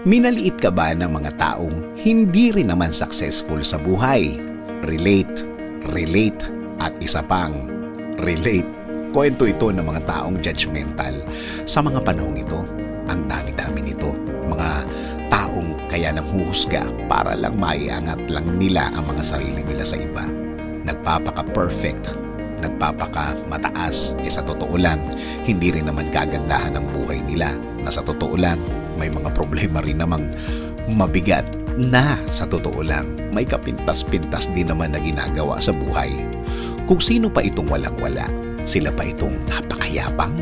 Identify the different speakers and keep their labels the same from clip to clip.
Speaker 1: Minaliit ka ba ng mga taong hindi rin naman successful sa buhay? Relate, relate, at isa pang relate. Kwento ito ng mga taong judgmental. Sa mga panahong ito, ang dami-dami nito. Mga taong kaya nanghuhusga para lang maiangat lang nila ang mga sarili nila sa iba. Nagpapaka-perfect, nagpapaka-mataas. Sa totoo lang, hindi rin naman kagandahan ang buhay nila. Na sa totoo lang, may mga problema rin namang mabigat na sa totoo lang, may kapintas-pintas din naman na ginagawa sa buhay. Kung sino pa itong walang-wala, sila pa itong napakayapang,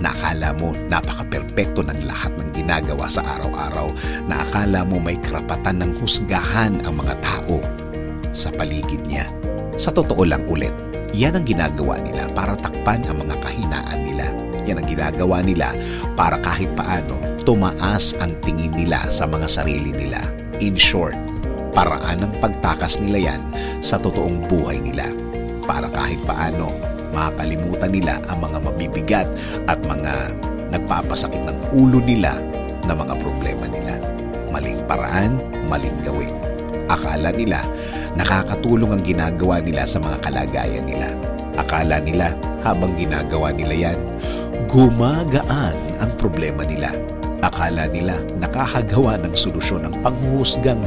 Speaker 1: na akala mo napaka-perpekto ng lahat ng ginagawa sa araw-araw, na akala mo may karapatan ng husgahan ang mga tao sa paligid niya. Sa totoo lang ulit, yan ang ginagawa nila para takpan ang mga kahinaan nila. Yan ang ginagawa nila para kahit paano tumaas ang tingin nila sa mga sarili nila. In short, paraan ng pagtakas nila yan sa totoong buhay nila. Para kahit paano makalimutan nila ang mga mabibigat at mga nagpapasakit ng ulo nila na mga problema nila. Maling paraan, maling gawin. Akala nila nakakatulong ang ginagawa nila sa mga kalagayan nila. Akala nila habang ginagawa nila yan, gumagaan ang problema nila. Akala nila nakakagawa ng solusyon ang panghuhusgang